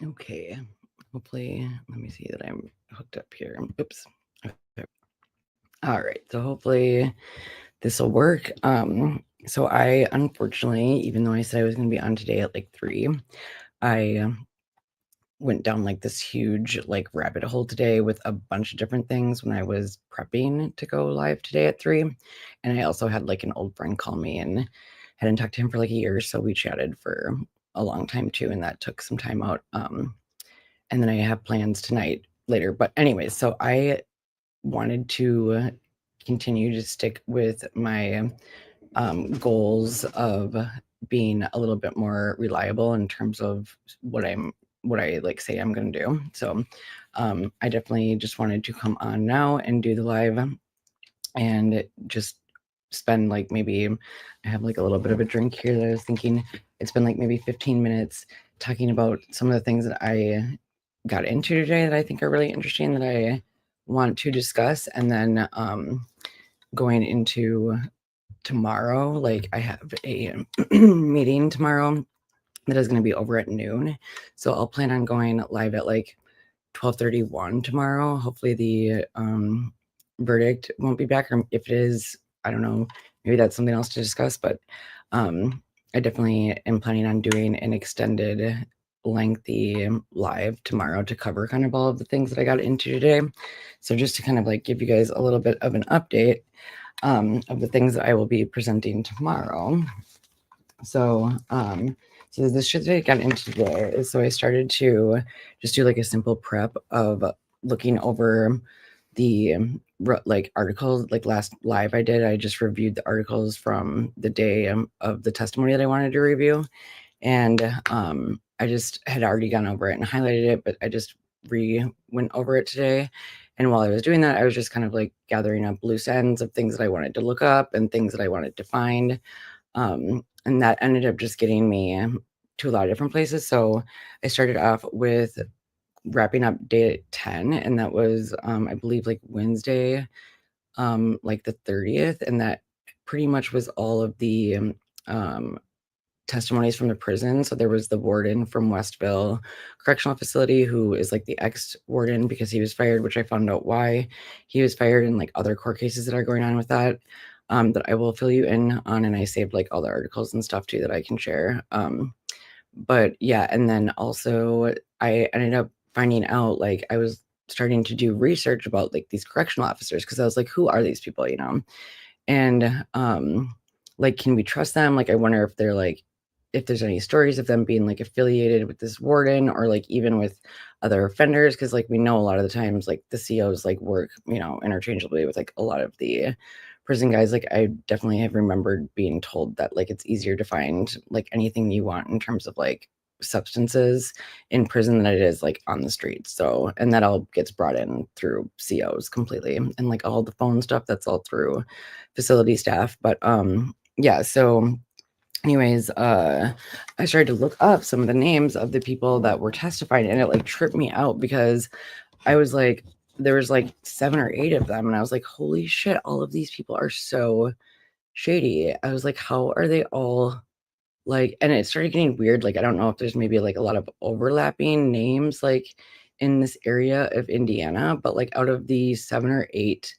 Okay. Hopefully, let me see that I'm hooked up here. Oops. Okay. All right. So hopefully this will work. So I unfortunately, even though I said I was going to be on today at like 3, I went down like this huge like rabbit hole today with a bunch of different things when I was prepping to go live today at 3. And I also had like an old friend call me and hadn't talked to him for like a year, so we chatted for a long time too, and that took some time out. And then I have plans tonight later. But anyways, so I wanted to continue to stick with my goals of being a little bit more reliable in terms of what I like say I'm going to do. So I definitely just wanted to come on now and do the live and just spend like maybe I have like a little bit of a drink here that I was thinking it's been like maybe 15 minutes talking about some of the things that I got into today that I think are really interesting that I want to discuss. And then going into tomorrow, like I have a meeting tomorrow that is going to be over at noon. So I'll plan on going live at like 12:31 tomorrow. Hopefully the verdict won't be back, or if it is, I don't know, maybe that's something else to discuss. But I definitely am planning on doing an extended lengthy live tomorrow to cover kind of all of the things that I got into today. So just to kind of like give you guys a little bit of an update of the things that I will be presenting tomorrow. So so the shit that I got into today is, so I started to just do like a simple prep of looking over the like articles. Like last live I did, I just reviewed the articles from the day of the testimony that I wanted to review. And I just had already gone over it and highlighted it, but I just went over it today. And while I was doing that, I was just kind of like gathering up loose ends of things that I wanted to look up and things that I wanted to find. And that ended up just getting me to a lot of different places. So I started off with wrapping up day 10, and that was, I believe, like Wednesday, like the 30th. And that pretty much was all of the testimonies from the prison. So there was the warden from Westville Correctional Facility, who is like the ex-warden because he was fired, which I found out why he was fired, and like other court cases that are going on with that. That I will fill you in on, and I saved like all the articles and stuff too that I can share. But yeah, and then also I ended up finding out, like I was starting to do research about like these correctional officers, because I was like, who are these people, you know? And like, can we trust them? Like, I wonder if they're like, if there's any stories of them being like affiliated with this warden, or like even with other offenders, because like we know a lot of the times like the COs like work, you know, interchangeably with like a lot of the prison guys. Like I definitely have remembered being told that like it's easier to find like anything you want in terms of like substances in prison than it is like on the streets. So, and that all gets brought in through COs completely, and like all the phone stuff, that's all through facility staff. But yeah, so anyways, I started to look up some of the names of the people that were testifying, and it like tripped me out because I was like, there was like 7 or 8 of them, and I was like, holy shit, all of these people are so shady. I was like, how are they all like, and it started getting weird. Like, I don't know if there's maybe like a lot of overlapping names like in this area of Indiana, but like out of the 7 or 8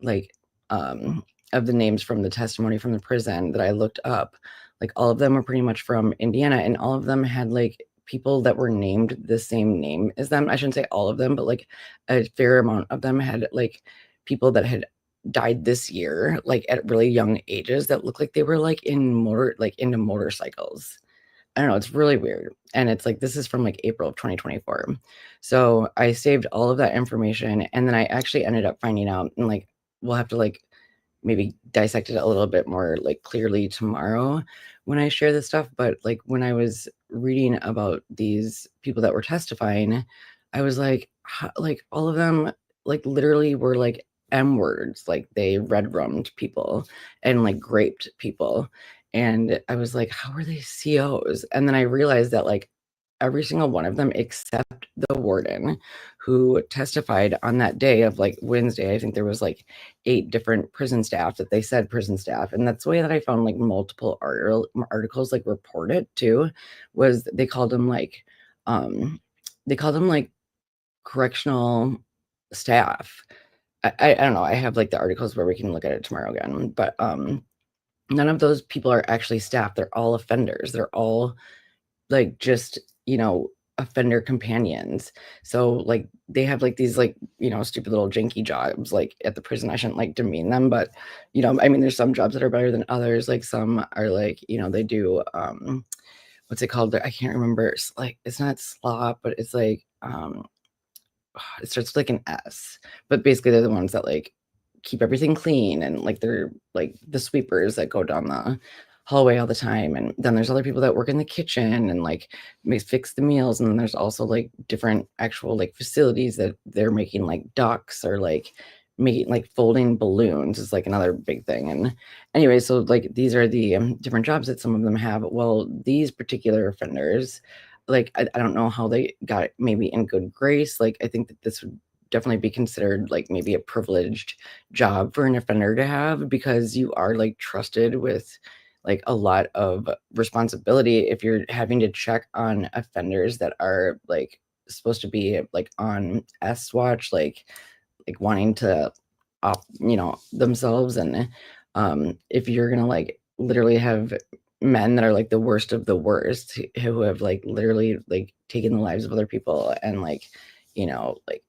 like of the names from the testimony from the prison that I looked up, like all of them were pretty much from Indiana, and all of them had like people that were named the same name as them. I shouldn't say all of them, but like a fair amount of them had like people that had died this year, like at really young ages, that looked like they were like into motorcycles. I don't know, it's really weird. And it's like, this is from like April of 2024. So I saved all of that information, and then I actually ended up finding out, and like we'll have to like maybe dissect it a little bit more like clearly tomorrow when I share this stuff. But like when I was reading about these people that were testifying, I was like, like all of them like literally were like M words, like they red rummed people and like graped people. And I was like, how are they COs? And then I realized that like every single one of them except the warden who testified on that day of like Wednesday, I think there was like 8 different prison staff that they said prison staff. And that's the way that I found like multiple articles like report it too, was they called them like they call them like correctional staff. I don't know. I have like the articles where we can look at it tomorrow again, but none of those people are actually staff. They're all offenders. They're all like just, offender companions. So like they have like these like, stupid little janky jobs like at the prison. I shouldn't like demean them, but I mean there's some jobs that are better than others. Like some are like, they do what's it called? I can't remember. It's like it's not slop, but it's like it starts with like an S. But basically they're the ones that like keep everything clean, and like they're like the sweepers that go down the hallway all the time. And then there's other people that work in the kitchen and like fix the meals. And then there's also like different actual like facilities that they're making like ducks, or like making like folding balloons is like another big thing. And anyway, so like these are the different jobs that some of them have. Well, these particular offenders, like I don't know how they got maybe in good grace. Like I think that this would definitely be considered like maybe a privileged job for an offender to have, because you are like trusted with like a lot of responsibility if you're having to check on offenders that are like supposed to be like on S watch, like wanting to off, themselves. And if you're gonna like literally have men that are like the worst of the worst, who have like literally like taken the lives of other people, and like like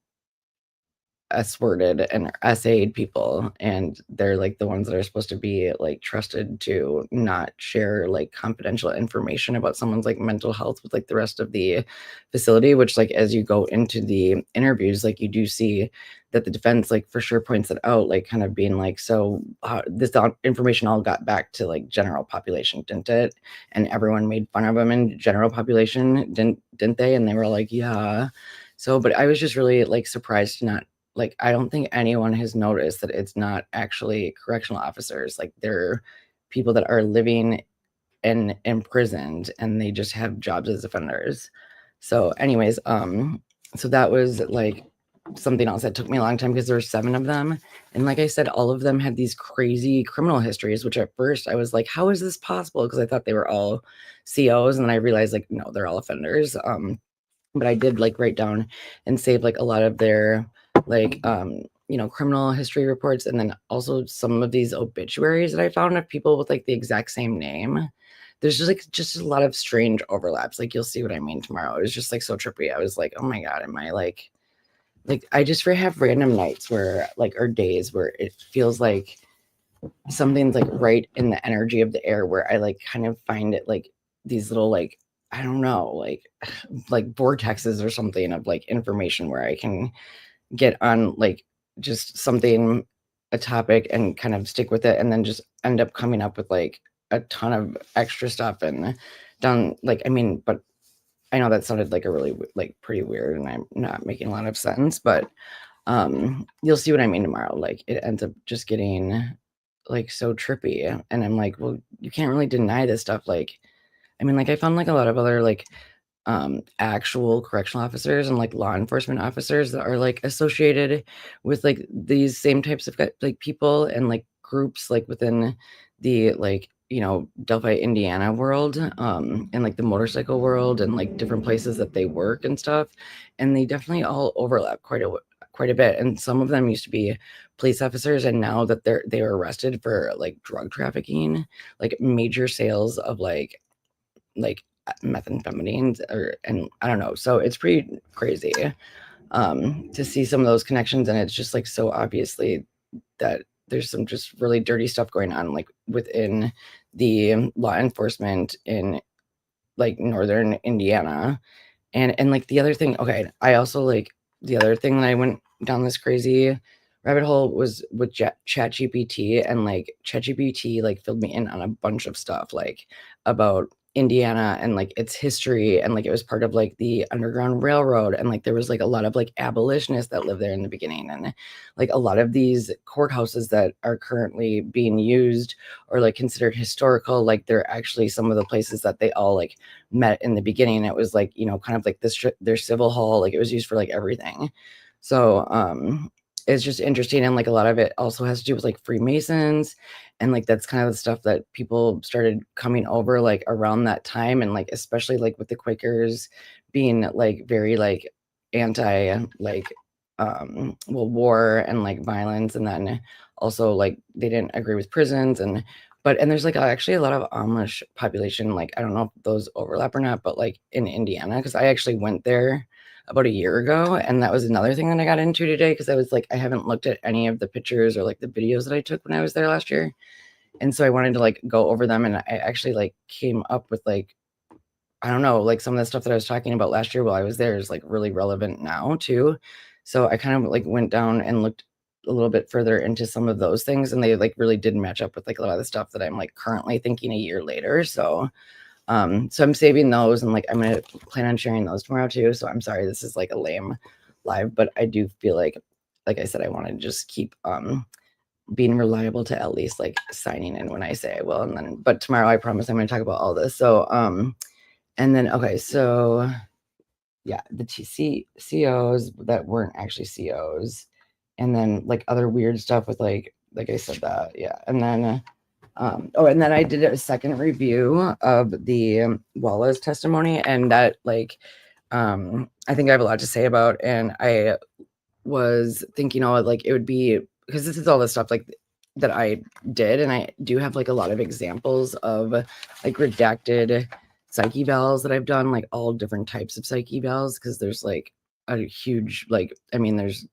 S-worded and S-a'd people, and they're like the ones that are supposed to be like trusted to not share like confidential information about someone's like mental health with like the rest of the facility. Which like as you go into the interviews, like you do see that the defense like for sure points it out, like kind of being like, so this information all got back to like general population, didn't it? And everyone made fun of them in general population, didn't they? And they were like, yeah. So but I was just really like surprised to not, like, I don't think anyone has noticed that it's not actually correctional officers. Like, they're people that are living and imprisoned, and they just have jobs as offenders. So, anyways, so that was like something else that took me a long time, because there were 7 of them. And like I said, all of them had these crazy criminal histories, which at first I was like, how is this possible? Because I thought they were all COs, and then I realized like, no, they're all offenders. But I did like write down and save like a lot of their like criminal history reports, and then also some of these obituaries that I found of people with like the exact same name. There's just a lot of strange overlaps. Like you'll see what I mean tomorrow. It was just like so trippy. I was like, oh my god, am I like I just have random nights where like, or days where it feels like something's like right in the energy of the air, where I like kind of find it like these little like, I don't know, like vortexes or something of like information, where I can get on like just something, a topic, and kind of stick with it, and then just end up coming up with like a ton of extra stuff and done like, I mean, but I know that sounded like a really like pretty weird, and I'm not making a lot of sense, but you'll see what I mean tomorrow. Like it ends up just getting like so trippy, and I'm like, well, you can't really deny this stuff. Like, I mean, like I found like a lot of other like actual correctional officers and like law enforcement officers that are like associated with like these same types of like people and like groups like within the like Delphi, Indiana world, and like the motorcycle world, and like different places that they work and stuff. And they definitely all overlap quite a bit. And some of them used to be police officers, and now that they were arrested for like drug trafficking, like major sales of like methamphetamines, and I don't know. So it's pretty crazy to see some of those connections, and it's just like so obviously that there's some just really dirty stuff going on like within the law enforcement in like northern Indiana. And like the other thing, okay, I also like the other thing that I went down this crazy rabbit hole was with ChatGPT, and like ChatGPT like filled me in on a bunch of stuff like about Indiana and like its history, and like it was part of like the Underground Railroad, and like there was like a lot of like abolitionists that lived there in the beginning, and like a lot of these courthouses that are currently being used or like considered historical, like they're actually some of the places that they all like met in the beginning. It was like kind of like this their civil hall, like it was used for like everything. So it's just interesting, and, like, a lot of it also has to do with, like, Freemasons, and, like, that's kind of the stuff that people started coming over, like, around that time, and, like, especially, like, with the Quakers being, like, very, like, anti, like, well, war and, like, violence, and then also, like, they didn't agree with prisons, and there's, like, actually a lot of Amish population, like, I don't know if those overlap or not, but, like, in Indiana, because I actually went there about a year ago, and that was another thing that I got into today, because I was like, I haven't looked at any of the pictures or, like, the videos that I took when I was there last year, and so I wanted to, like, go over them, and I actually, like, came up with, like, I don't know, like, some of the stuff that I was talking about last year while I was there is, like, really relevant now too. So I kind of, like, went down and looked a little bit further into some of those things, and they, like, really did match up with, like, a lot of the stuff that I'm, like, currently thinking a year later. So I'm saving those, and, like, I'm gonna plan on sharing those tomorrow too. So I'm sorry this is, like, a lame live, but I do feel like I said, I wanna just keep, being reliable to at least, like, signing in when I say I will, and then but tomorrow I promise I'm gonna talk about all this. And then okay, so yeah, the COs that weren't actually COs, and then, like, other weird stuff with, like I said that, yeah, and then, oh, and then I did a second review of the, Wallace testimony, and that, like, I think I have a lot to say about, and I was thinking, oh, like, it would be because this is all the stuff, like, that I did, and I do have, like, a lot of examples of, like, redacted psyche evals that I've done, like, all different types of psyche evals, because there's, like, a huge, like, I mean, there's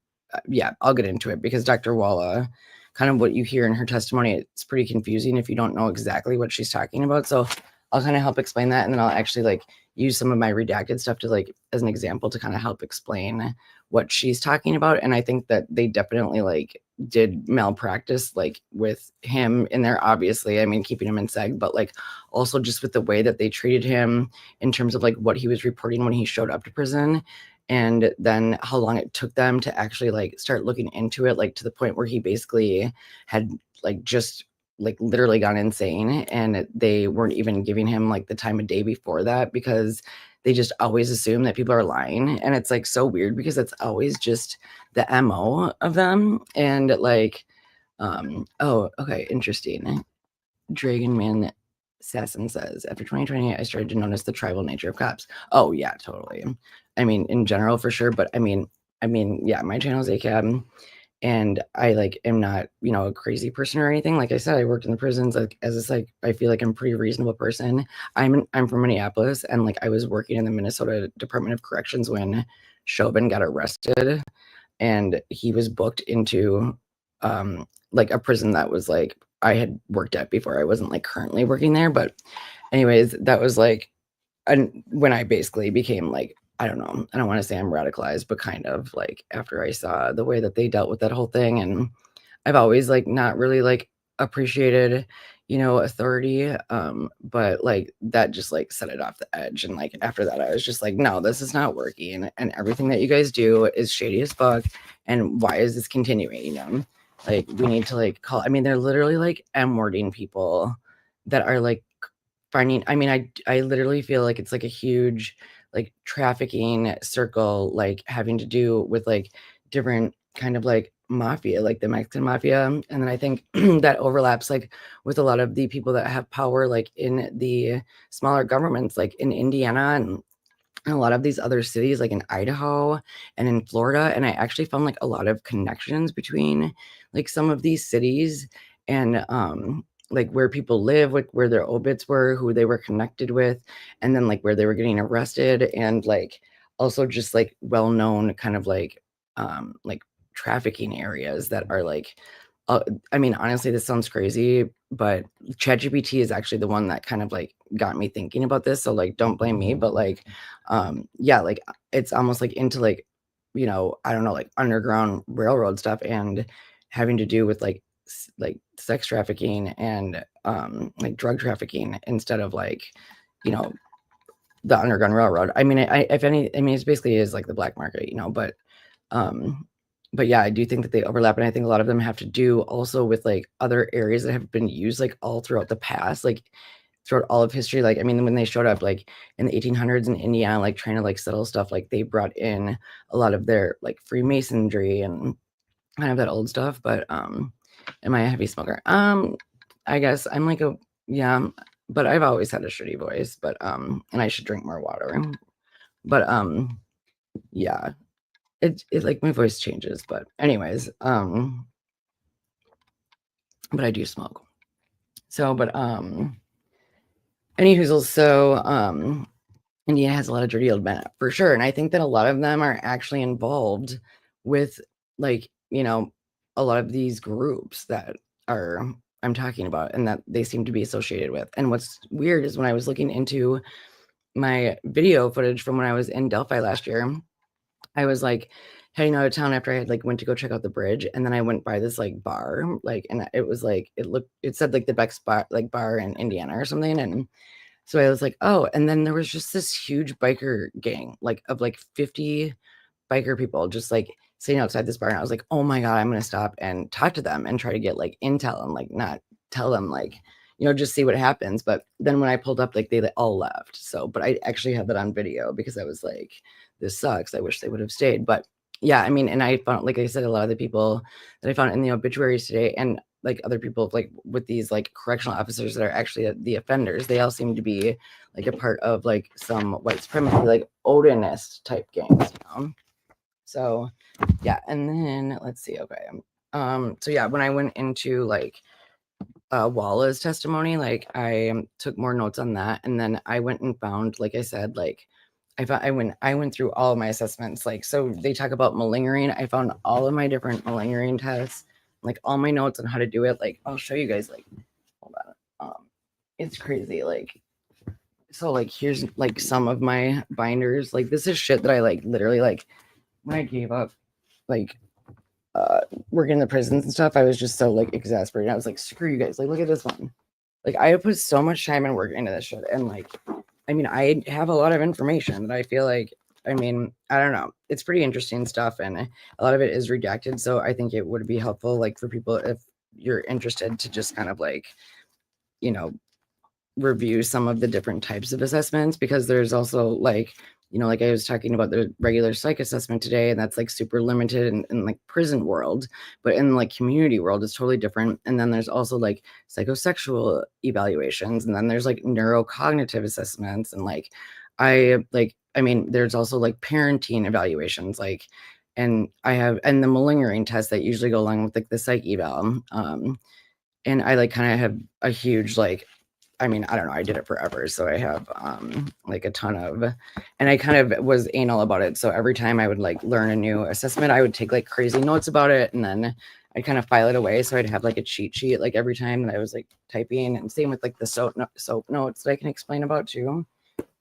yeah, I'll get into it, because Dr. Walla, kind of what you hear in her testimony, it's pretty confusing if you don't know exactly what she's talking about, so I'll kind of help explain that, and then I'll actually, like, use some of my redacted stuff to, like, as an example to kind of help explain what she's talking about. And I think that they definitely, like, did malpractice, like, with him in there, obviously, I mean, keeping him in seg, but, like, also just with the way that they treated him in terms of, like, what he was reporting when he showed up to prison, and then how long it took them to actually, like, start looking into it, like, to the point where he basically had, like, just, like, literally gone insane, and they weren't even giving him, like, the time of day before that, because they just always assume that people are lying, and it's, like, so weird because it's always just the MO of them, and, like, oh, okay, interesting. Dragonman Assassin says, "After 2020, I started to notice the tribal nature of cops." Oh, yeah, totally. I mean, in general, for sure, but I mean, yeah, my channel is ACAB, and I, like, am not, a crazy person or anything. Like I said, I worked in the prisons, like, as a psych. I feel like I'm a pretty reasonable person. I'm from Minneapolis, and, like, I was working in the Minnesota Department of Corrections when Chauvin got arrested, and he was booked into, like, a prison that was, like, I had worked at before. I wasn't, like, currently working there, but anyways, that was, like, and when I basically became, like, I don't know, I don't wanna say I'm radicalized, but kind of, like, after I saw the way that they dealt with that whole thing, and I've always, like, not really, like, appreciated, authority, but, like, that just, like, set it off the edge, and, like, after that, I was just like, "No, this is not working, and everything that you guys do is shady as fuck, and why is this continuing?" Like, we need to, like, call, I mean, they're literally, like, M-wording people that are, like, finding, I mean, I literally feel like it's, like, a huge, like, trafficking circle, like, having to do with, like, different kind of, like, mafia, like the Mexican mafia, and then I think that overlaps, like, with a lot of the people that have power, like, in the smaller governments, like, in Indiana and a lot of these other cities, like in Idaho and in Florida, and I actually found, like, a lot of connections between, like, some of these cities and, like, where people live, like, where their obits were, who they were connected with, and then, like, where they were getting arrested, and, like, also just, like, well-known kind of, like, trafficking areas that are, like, uh, I mean, honestly, this sounds crazy, but ChatGPT is actually the one that kind of, like, got me thinking about this, so, like, don't blame me, but, like, yeah, like, it's almost, like, into, like, I don't know, like, underground railroad stuff, and having to do with, like, like, sex trafficking and, like, drug trafficking instead of, like, you know, the Underground Railroad. I mean, if any, I mean, it's basically is like the black market, um, but yeah, I do think that they overlap, and I think a lot of them have to do also with, like, other areas that have been used, like, all throughout the past, like, throughout all of history. Like, I mean, when they showed up, like, in the 1800s in Indiana, like, trying to, like, settle stuff, like, they brought in a lot of their, like, Freemasonry and kind of that old stuff, but am I a heavy smoker? I guess I'm like yeah, but I've always had a shitty voice, but and I should drink more water. But yeah, it like my voice changes, but anyways, but I do smoke. So, but anywhoozles, so India has a lot of dirty old men for sure, and I think that a lot of them are actually involved with, like, a lot of these groups that are I'm talking about, and that they seem to be associated with. And what's weird is when I was looking into my video footage from when I was in Delphi last year, I was like heading out of town after I had like went to go check out the bridge, and then I went by this like bar, like, and it was like it said like the best bar, like bar in Indiana or something, and so I was like, oh, and then there was just this huge biker gang, like of like 50 biker people just like sitting outside this bar. And I was like, oh my God, I'm gonna stop and talk to them and try to get like intel and like not tell them like, just see what happens. But then when I pulled up, like they all left. So, but I actually had that on video because I was like, this sucks. I wish they would have stayed. But yeah, I mean, and I found, like I said, a lot of the people that I found in the obituaries today, and like other people like with these like correctional officers that are actually the offenders, they all seem to be like a part of like some white supremacy, like Odinist type gangs, So yeah, and then let's see. Okay, so yeah, when I went into like Walla's testimony, like I took more notes on that, and then I went and found, like I said, like I went through all of my assessments. Like, so they talk about malingering. I found all of my different malingering tests, like all my notes on how to do it. Like, I'll show you guys. Like, hold on. It's crazy. Like, so like here's like some of my binders. Like, this is shit that I like literally like when I gave up like working in the prisons and stuff. I was just so like exasperated. I was like, screw you guys. Like, look at this one. Like, I have put so much time and work into this shit, and like, I mean, I have a lot of information that I feel like, I mean, I don't know. It's pretty interesting stuff, and a lot of it is redacted. So I think it would be helpful, like, for people if you're interested to just kind of like, you know, review some of the different types of assessments, because there's also like, like I was talking about the regular psych assessment today, and that's like super limited in like prison world, but in like community world it's totally different. And then there's also like psychosexual evaluations, and then there's like neurocognitive assessments, and like I mean, there's also like parenting evaluations, like, and the malingering tests that usually go along with like the psych eval. And I like kind of have a huge like, I mean, I don't know, I did it forever, so I have like a ton of, and I kind of was anal about it. So every time I would like learn a new assessment, I would take like crazy notes about it, and then I'd kind of file it away. So I'd have like a cheat sheet like every time that I was like typing, and same with like the soap notes that I can explain about too,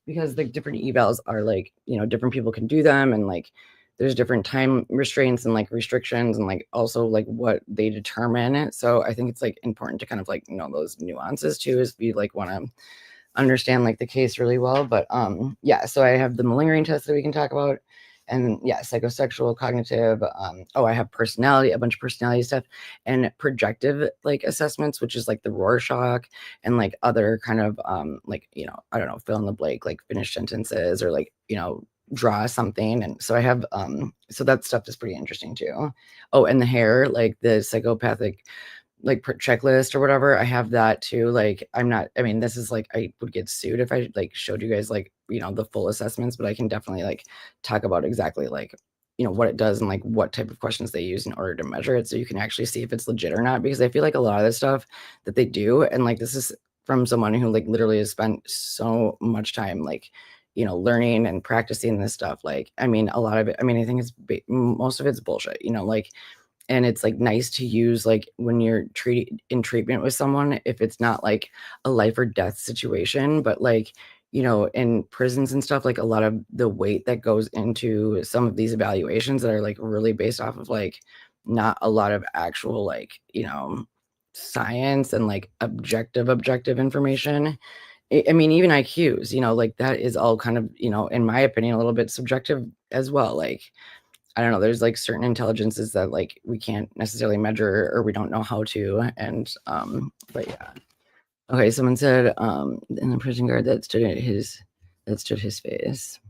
because the different evals are like, different people can do them, and like there's different time restraints and like restrictions, and like also like what they determine. So I think it's like important to kind of like know those nuances too, if you like want to understand like the case really well. But yeah, so I have the malingering test that we can talk about, and yeah, psychosexual, cognitive, I have personality, a bunch of personality stuff, and projective like assessments, which is like the Rorschach, and like other kind of like, I don't know, fill in the blank, like finish sentences, or like, draw something. And so I have so that stuff is pretty interesting too. Oh, and the hair, like the psychopathic like checklist or whatever, I have that too. Like, I mean, this is like, I would get sued if I like showed you guys like, the full assessments, but I can definitely like talk about exactly like, what it does and like what type of questions they use in order to measure it, so you can actually see if it's legit or not. Because I feel like a lot of the stuff that they do, and like this is from someone who like literally has spent so much time like, learning and practicing this stuff. Like, I mean, a lot of it, I mean, I think most of it's bullshit, like, and it's like nice to use like when you're in treatment with someone, if it's not like a life or death situation. But like, in prisons and stuff, like a lot of the weight that goes into some of these evaluations that are like really based off of like not a lot of actual like, science and like objective information. I mean, even IQs, like that is all kind of, in my opinion, a little bit subjective as well. Like, I don't know, there's like certain intelligences that like we can't necessarily measure, or we don't know how to. And but yeah. Okay, someone said in the prison guard that stood his face.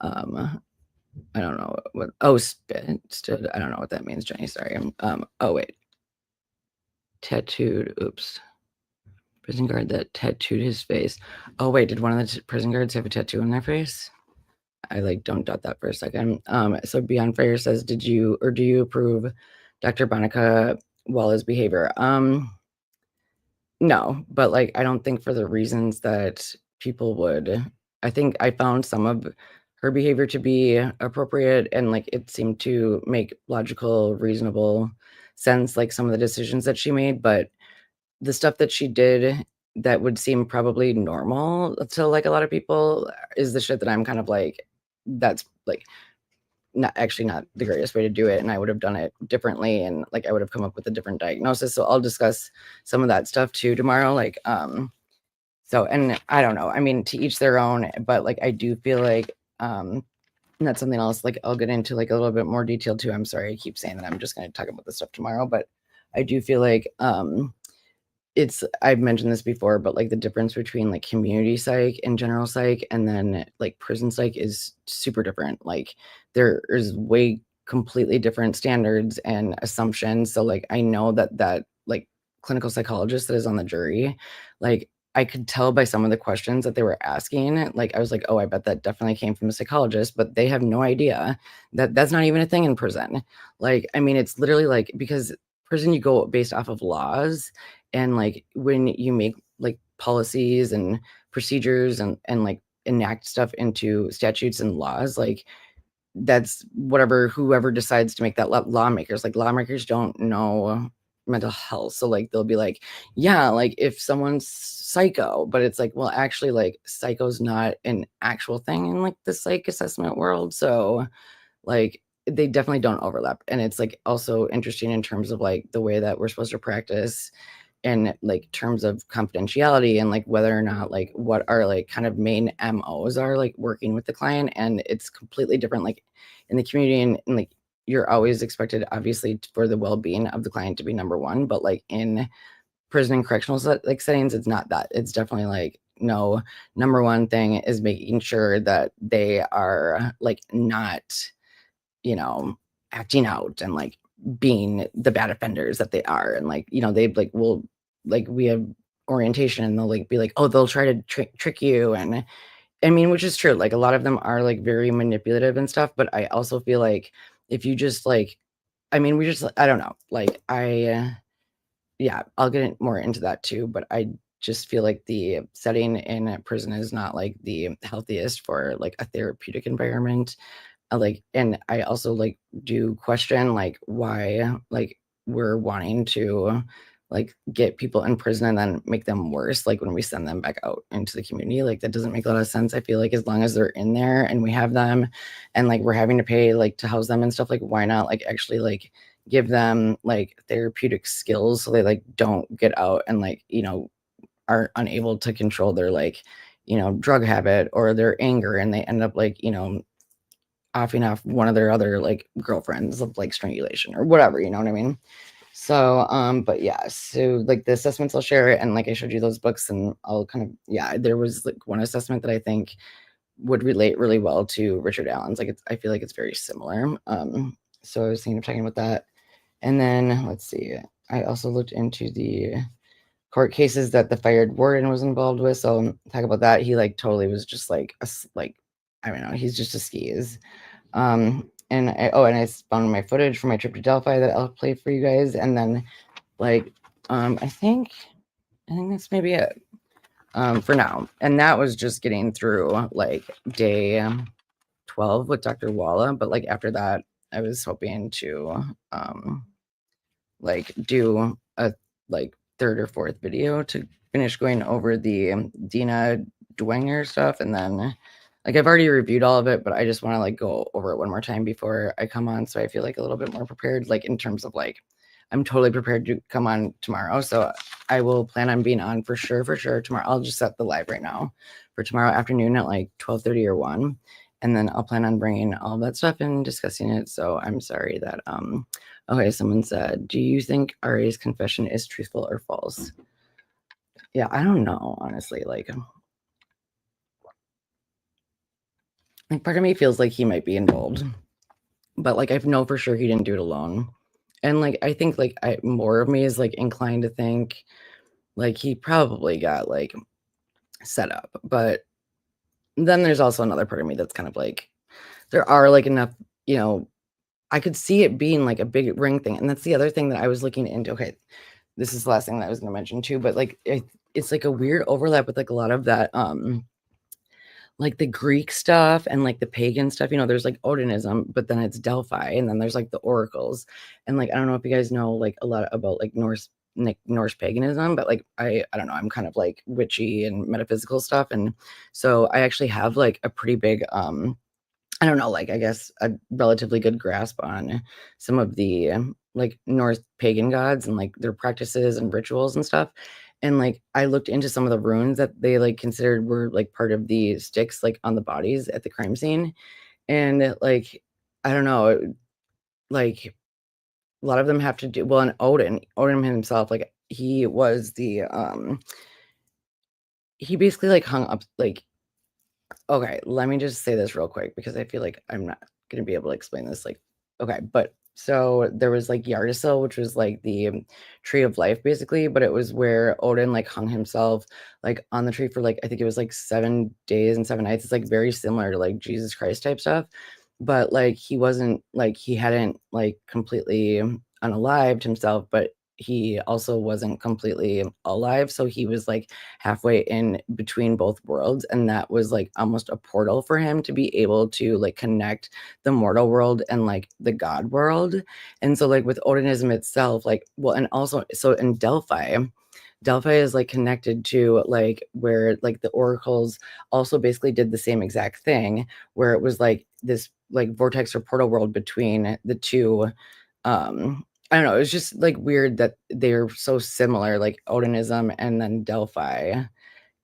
Um I don't know what, oh, stood. I don't know what that means, Jenny. Sorry. Oh, wait. Tattooed. Oops. Prison guard that tattooed his face. Oh, wait. Did one of the prison guards have a tattoo on their face? I like don't doubt that for a second. So Beyond Fire says, did you or do you approve Dr. Bonica Wallace's behavior? No, but like I don't think for the reasons that people would. I think I found some of her behavior to be appropriate and like it seemed to make logical, reasonable sense, like some of the decisions that she made, but the stuff that she did that would seem probably normal to like a lot of people is the shit that I'm kind of like, that's like not the greatest way to do it, and I would have done it differently, and like I would have come up with a different diagnosis. So I'll discuss some of that stuff too tomorrow. Like so, and I don't know, I mean, to each their own, but like I do feel like and that's something else like I'll get into like a little bit more detail too. I'm sorry I keep saying that I'm just going to talk about this stuff tomorrow, but I do feel like it's I've mentioned this before, but like the difference between like community psych and general psych and then like prison psych is super different. Like there is way completely different standards and assumptions. So like I know that like clinical psychologist that is on the jury, like I could tell by some of the questions that they were asking. Like I was like, oh, I bet that definitely came from a psychologist, but they have no idea that that's not even a thing in prison. Like, I mean, it's literally like because prison you go based off of laws, and like when you make like policies and procedures and like enact stuff into statutes and laws, like that's whatever whoever decides to make that lawmakers, like lawmakers don't know mental health, so like they'll be like, yeah, like if someone's psycho, but it's like, well, actually like psycho's not an actual thing in like the psych assessment world. So like they definitely don't overlap, and it's like also interesting in terms of like the way that we're supposed to practice in like terms of confidentiality and like whether or not like what our like kind of main MOs are like working with the client, and it's completely different like in the community, and like you're always expected obviously for the well-being of the client to be number one, but like in prison and correctional like settings it's not that. It's definitely like no, number one thing is making sure that they are like not, you know, acting out and like being the bad offenders that they are. And like, you know, they like will like we have orientation and they'll like be like, oh, they'll try to trick you. And I mean, which is true. Like a lot of them are like very manipulative and stuff. But I also feel like if you just like, I mean, we just, I don't know. Like yeah, I'll get more into that too. But I just feel like the setting in a prison is not like the healthiest for like a therapeutic environment. Like, and I also like do question like why like we're wanting to like get people in prison and then make them worse like when we send them back out into the community. Like that doesn't make a lot of sense. I feel like as long as they're in there and we have them and like we're having to pay like to house them and stuff, like why not like actually like give them like therapeutic skills so they like don't get out and like, you know, are unable to control their like, you know, drug habit or their anger, and they end up like, you know, offing off one of their other like girlfriends of like strangulation or whatever, you know what I mean? So, but yeah, so like the assessments I'll share, and like I showed you those books, and I'll kind of, yeah, there was like one assessment that I think would relate really well to Richard Allen's. Like I feel like it's very similar. So I was thinking of talking about that. And then let's see, I also looked into the court cases that the fired warden was involved with. So talk about that. He like totally was just like like I don't know, he's just a skis. And I found my footage from my trip to Delphi that I'll play for you guys. And then like, I think that's maybe it, for now. And that was just getting through like day 12 with Dr. Walla. But like after that, I was hoping to, like do a like third or fourth video to finish going over the Dina Dwenger stuff, and then like I've already reviewed all of it, but I just want to like go over it one more time before I come on, so I feel like a little bit more prepared, like in terms of like I'm totally prepared to come on tomorrow. So I will plan on being on for sure tomorrow. I'll just set the live right now for tomorrow afternoon at like 12:30 or 1, and then I'll plan on bringing all that stuff and discussing it. So I'm sorry that okay, someone said, do you think RA's confession is truthful or false? Yeah, I don't know, honestly. Like, like part of me feels like he might be involved, but like I know for sure he didn't do it alone. And like I think like more of me is like inclined to think like he probably got like set up. But then there's also another part of me that's kind of like there are like enough, you know, I could see it being like a big ring thing. And that's the other thing that I was looking into. Okay, this is the last thing that I was going to mention too, but like it's like a weird overlap with like a lot of that like the Greek stuff and like the pagan stuff. You know, there's like Odinism, but then it's Delphi, and then there's like the oracles. And like I don't know if you guys know like a lot about like Norse paganism, but like I don't know, I'm kind of like witchy and metaphysical stuff. And so I actually have like a pretty big I don't know, like I guess a relatively good grasp on some of the like Norse pagan gods and like their practices and rituals and stuff. And like I looked into some of the runes that they like considered were like part of the sticks like on the bodies at the crime scene. And like I don't know, like a lot of them have to do well. And Odin himself, like he was the he basically like hung up like okay, let me just say this real quick because I feel like I'm not gonna be able to explain this. Like, okay, but so there was like Yardasil, which was like the tree of life, basically, but it was where Odin like hung himself like on the tree for like I think it was like 7 days and 7 nights. It's like very similar to like Jesus Christ type stuff, but like he wasn't like he hadn't like completely unalived himself, but he also wasn't completely alive. So he was like halfway in between both worlds, and that was like almost a portal for him to be able to like connect the mortal world and like the god world. And so like with Odinism itself, like well, and also so in Delphi is like connected to like where like the oracles also basically did the same exact thing, where it was like this like vortex or portal world between the two. I don't know, it was just like weird that they're so similar, like Odinism and then Delphi.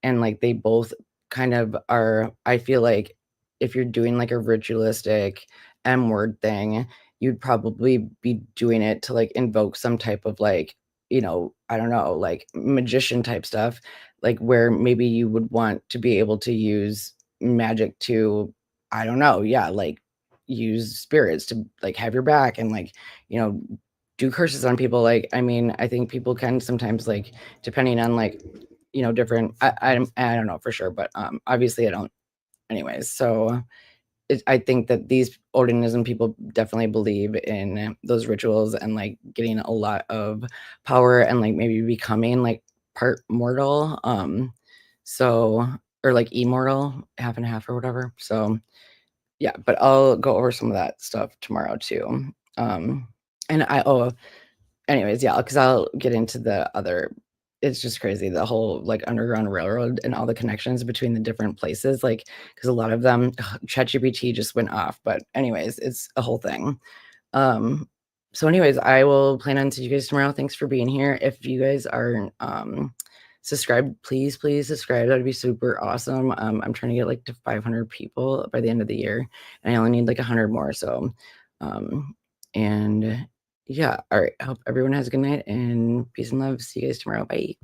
And like they both kind of are, I feel like if you're doing like a ritualistic M word thing, you'd probably be doing it to like invoke some type of like, you know, I don't know, like magician type stuff, like where maybe you would want to be able to use magic to, I don't know, yeah, like use spirits to like have your back and like, you know, do curses on people. Like, I mean, I think people can sometimes like, depending on like you know, different I don't know for sure, but, obviously I don't anyways, so I think that these Odinism people definitely believe in those rituals and, like, getting a lot of power and, like, maybe becoming, like, part mortal, so or, like, immortal, half and half or whatever, so, yeah, but I'll go over some of that stuff tomorrow too, and anyways, yeah, because I'll get into the other it's just crazy, the whole, like, Underground Railroad and all the connections between the different places, like, because a lot of them ChatGPT just went off, but anyways, it's a whole thing. Um, so anyways, I will plan on seeing you guys tomorrow. Thanks for being here. If you guys are, subscribed, please, please subscribe. That'd be super awesome. I'm trying to get, like, to 500 people by the end of the year, and I only need, like, 100 more, so, and yeah, alright. I hope everyone has a good night, and peace and love. See you guys tomorrow. Bye.